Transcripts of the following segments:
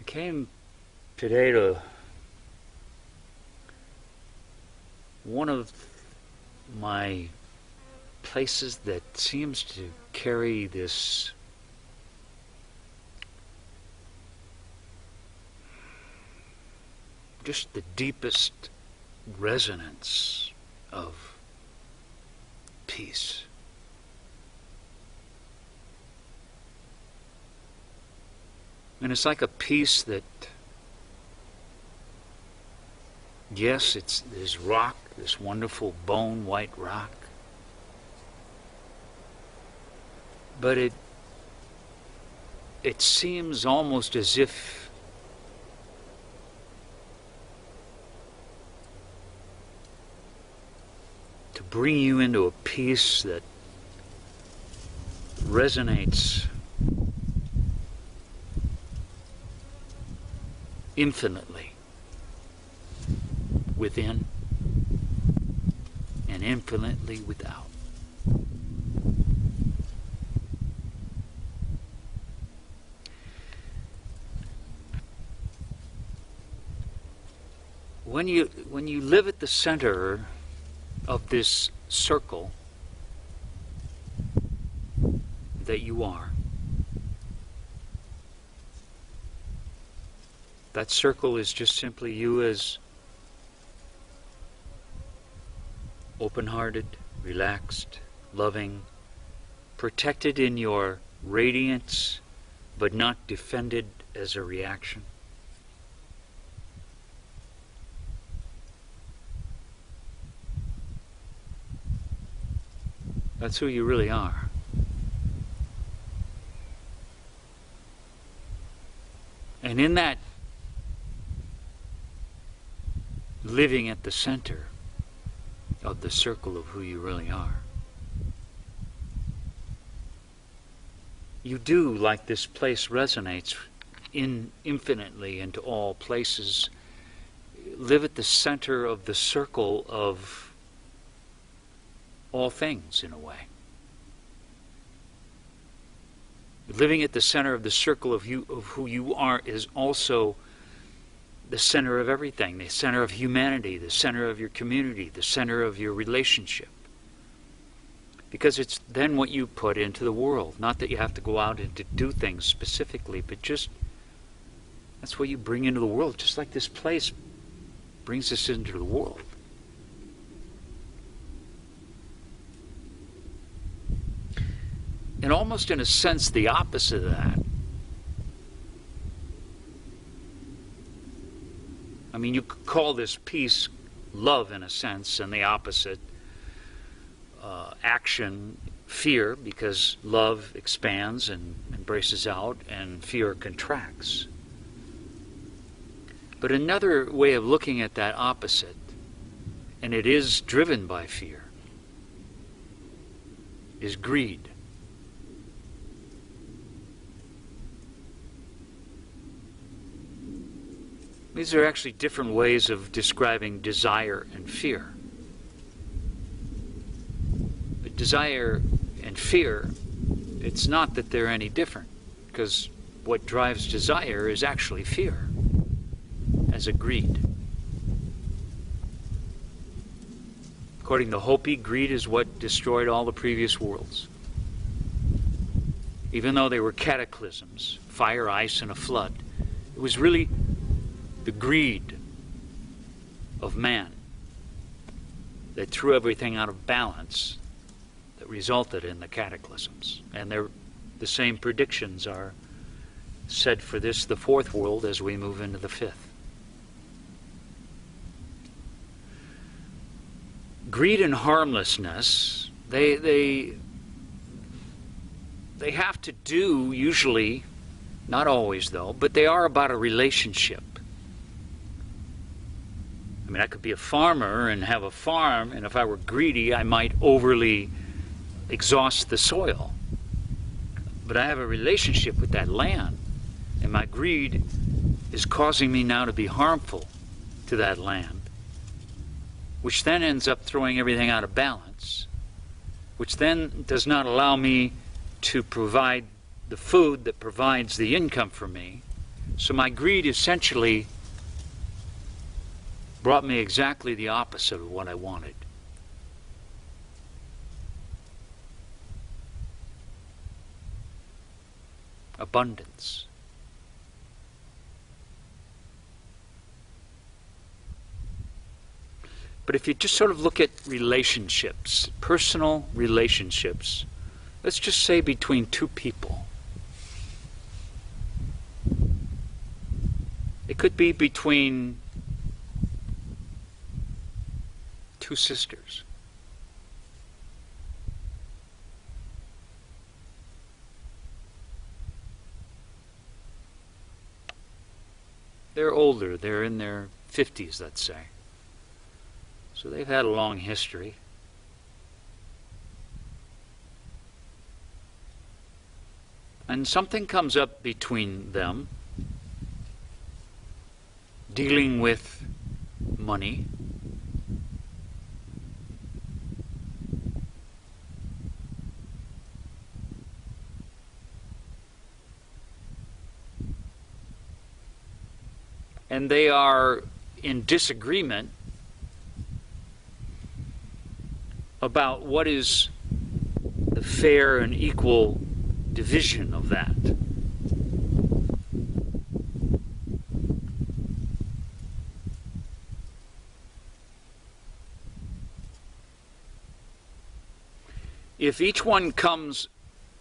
Came today to one of my places that seems to carry this just the deepest resonance of peace. And it's like a peace that, yes, it's this rock, this wonderful bone white rock, but it seems almost as if to bring you into a peace that resonates infinitely within and infinitely without. When you live at the center of this circle that you are, that circle is just simply you as open-hearted, relaxed, loving, protected in your radiance, but not defended as a reaction. That's who you really are. And in that living at the center of the circle of who you really are, you do, like this place resonates infinitely into all places, live at the center of the circle of all things, in a way. Living at the center of the circle of who you are is also the center of everything, the center of humanity, the center of your community, the center of your relationship. Because it's then what you put into the world. Not that you have to go out and to do things specifically, but just that's what you bring into the world, just like this place brings us into the world. And almost in a sense the opposite of that. I mean, you could call this peace love in a sense, and the opposite action fear, because love expands and embraces out and fear contracts. But another way of looking at that opposite, and it is driven by fear, is greed. These are actually different ways of describing desire and fear. But desire and fear, it's not that they're any different, because what drives desire is actually fear, as a greed. According to Hopi, greed is what destroyed all the previous worlds. Even though they were cataclysms, fire, ice, and a flood, it was really the greed of man that threw everything out of balance that resulted in the cataclysms. And the same predictions are said for this, the fourth world, as we move into the fifth. Greed and harmlessness, they have to do, usually, not always though, but they are about a relationship. I mean, I could be a farmer and have a farm, and if I were greedy, I might overly exhaust the soil. But I have a relationship with that land, and my greed is causing me now to be harmful to that land, which then ends up throwing everything out of balance, which then does not allow me to provide the food that provides the income for me, So my greed essentially brought me exactly the opposite of what I wanted. Abundance. But if you just sort of look at relationships, personal relationships, let's just say between two people. It could be between two sisters. They're older, they're in their 50s, let's say. So they've had a long history. And something comes up between them, dealing with money. And they are in disagreement about what is the fair and equal division of that. If each one comes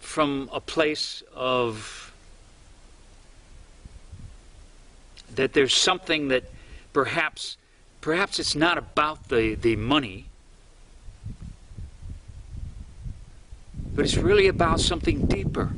from a place of that there's something that perhaps it's not about the money, but it's really about something deeper.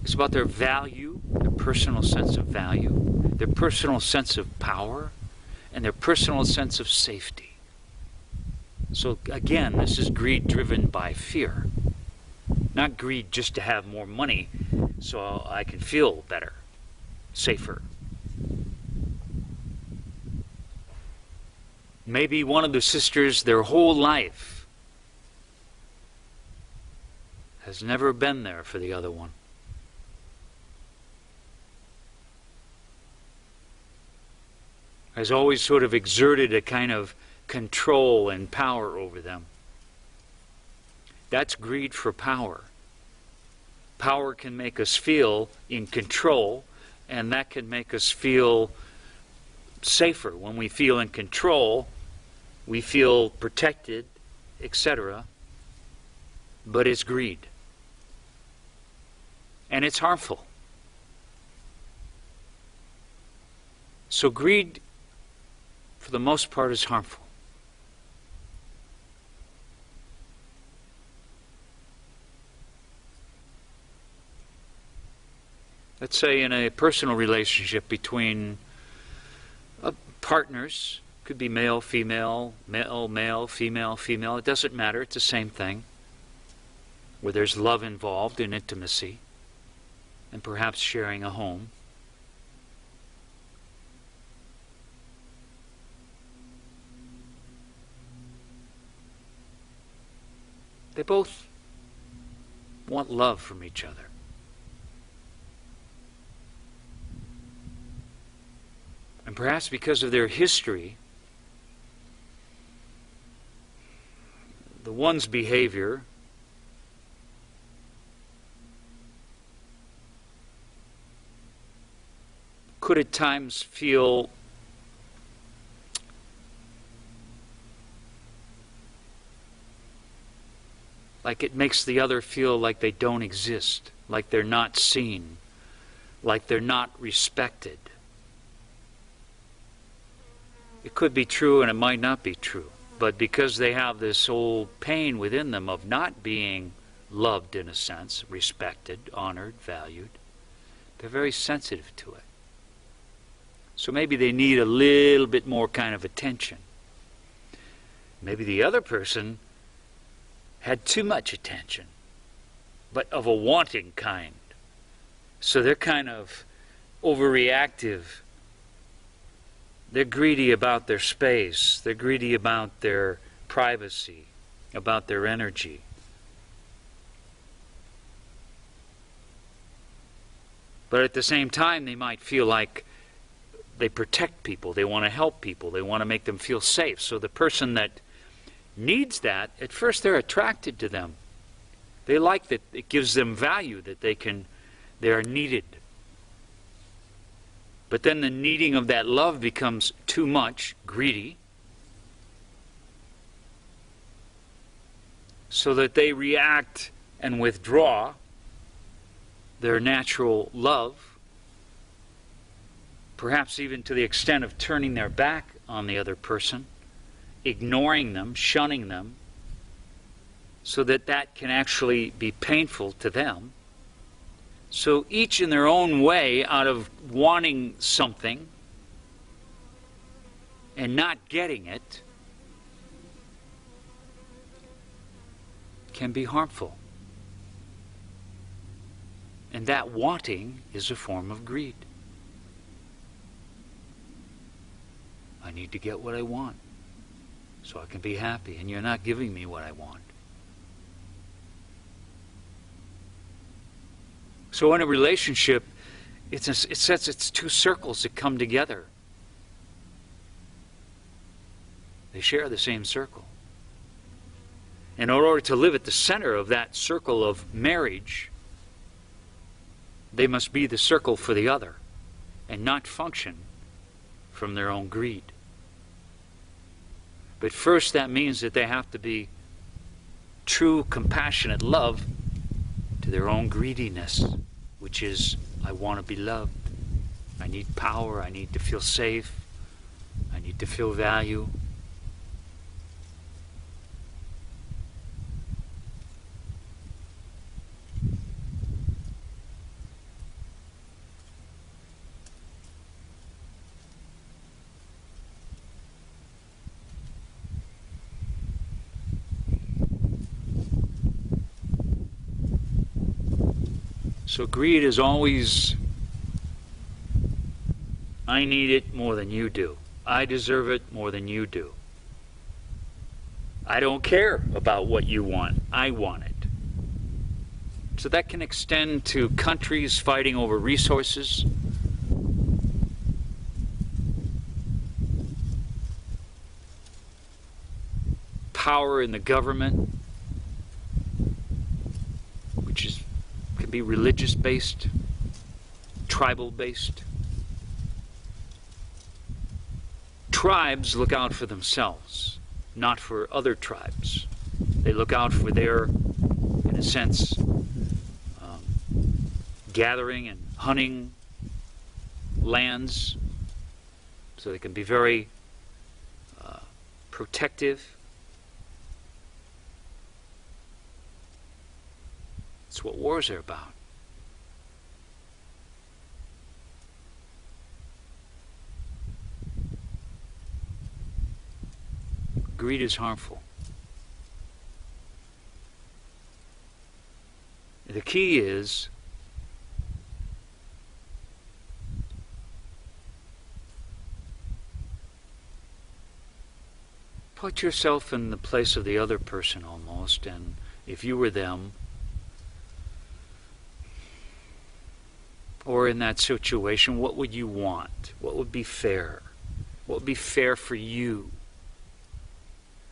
It's about their value, their personal sense of value, their personal sense of power, and their personal sense of safety. So again, this is greed driven by fear. Not greed just to have more money so I can feel better, safer. Maybe one of the sisters, their whole life, has never been there for the other one. Has always sort of exerted a kind of control and power over them. That's greed for power. Power can make us feel in control, and that can make us feel safer. When we feel in control, we feel protected, etc. But it's greed. And it's harmful. So greed, for the most part, is harmful. Let's say in a personal relationship between partners, could be male, female, male, female, it doesn't matter, it's the same thing, where there's love involved in intimacy and perhaps sharing a home. They both want love from each other. And perhaps because of their history, the one's behavior could at times feel like it makes the other feel like they don't exist, like they're not seen, like they're not respected. It could be true and it might not be true, but because they have this old pain within them of not being loved in a sense, respected, honored, valued, they're very sensitive to it. So maybe they need a little bit more kind of attention. Maybe the other person had too much attention, but of a wanting kind. So they're kind of overreactive. They're greedy about their space. They're greedy about their privacy, about their energy. But at the same time, they might feel like they protect people, they want to help people, they want to make them feel safe. So the person that needs that, at first they're attracted to them. They like that it gives them value, that they are needed. But then the needing of that love becomes too much, greedy, so that they react and withdraw their natural love, perhaps even to the extent of turning their back on the other person, ignoring them, shunning them, so that can actually be painful to them. So each in their own way, out of wanting something and not getting it, can be harmful. And that wanting is a form of greed. I need to get what I want so I can be happy, and you're not giving me what I want. So in a relationship, it says it's two circles that come together. They share the same circle. And in order to live at the center of that circle of marriage, they must be the circle for the other and not function from their own greed. But first, that means that they have to be true, compassionate love to their own greediness, which is, I want to be loved. I need power. I need to feel safe. I need to feel value. So greed is always, I need it more than you do. I deserve it more than you do. I don't care about what you want. I want it. So that can extend to countries fighting over resources. Power in the government, which is can be religious-based, tribal-based. Tribes look out for themselves, not for other tribes. They look out for their, in a sense, gathering and hunting lands, so they can be very protective. That's what wars are about. Greed is harmful. The key is put yourself in the place of the other person almost, and if you were them, or in that situation, what would you want? What would be fair? What would be fair for you?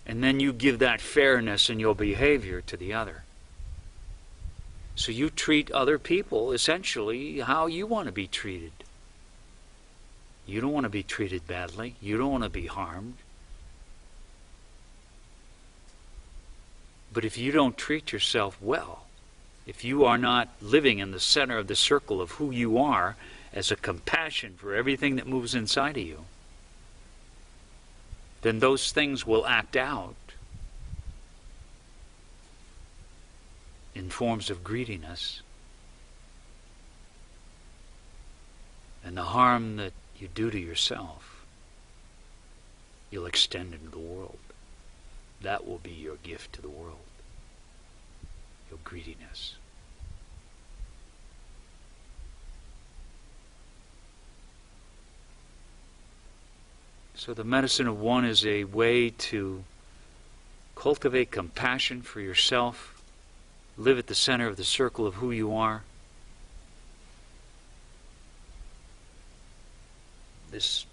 And then you give that fairness in your behavior to the other. So you treat other people essentially how you want to be treated. You don't want to be treated badly. You don't want to be harmed. But if you don't treat yourself well, if you are not living in the center of the circle of who you are as a compassion for everything that moves inside of you, then those things will act out in forms of greediness. And the harm that you do to yourself, you'll extend into the world. That will be your gift to the world. Your greediness. So the medicine of one is a way to cultivate compassion for yourself, live at the center of the circle of who you are, this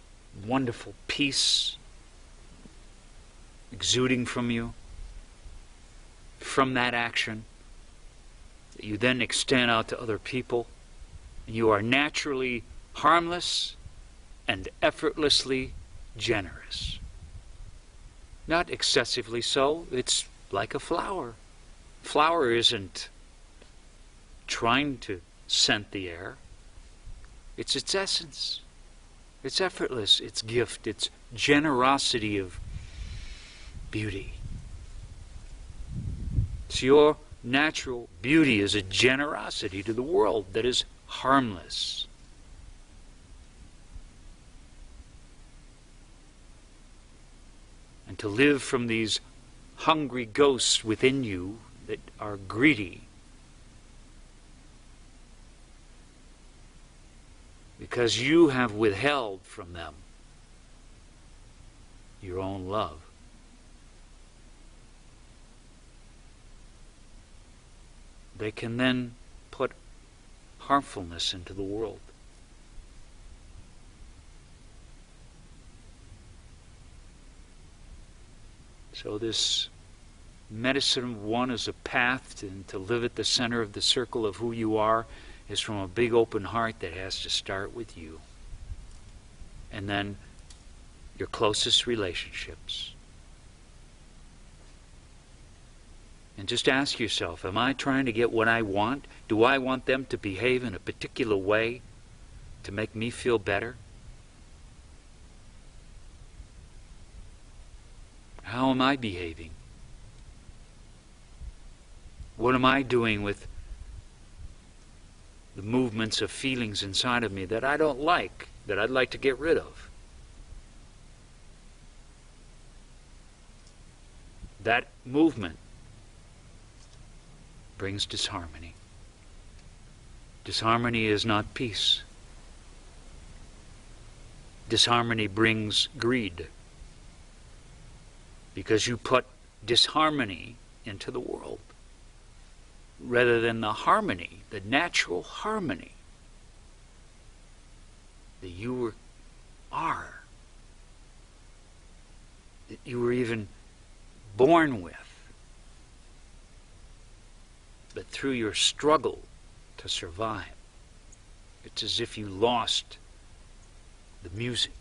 wonderful peace exuding from you, from that action, that you then extend out to other people. And you are naturally harmless and effortlessly generous. Not excessively so. It's like a flower. Flower isn't trying to scent the air. It's its essence. It's effortless. It's gift. It's generosity of beauty. So your natural beauty is a generosity to the world that is harmless. And to live from these hungry ghosts within you that are greedy because you have withheld from them your own love. They can then put harmfulness into the world. So this medicine one is a path to live at the center of the circle of who you are is from a big open heart that has to start with you. And then your closest relationships. And just ask yourself, am I trying to get what I want? Do I want them to behave in a particular way to make me feel better? How am I behaving? What am I doing with the movements of feelings inside of me that I don't like, that I'd like to get rid of? That movement brings disharmony. Disharmony is not peace. Disharmony brings greed. Because you put disharmony into the world rather than the harmony, the natural harmony that you are, that you were even born with. But through your struggle to survive, it's as if you lost the music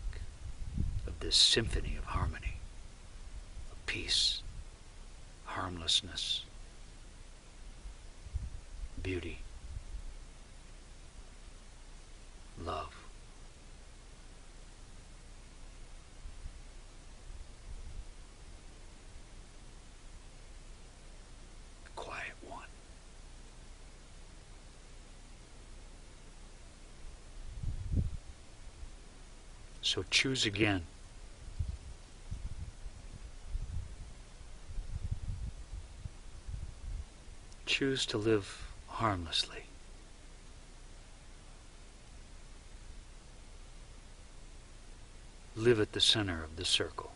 of this symphony of harmony, of peace, harmlessness, beauty, love. Quiet one. So choose again. Choose to live harmlessly. Live at the center of the circle.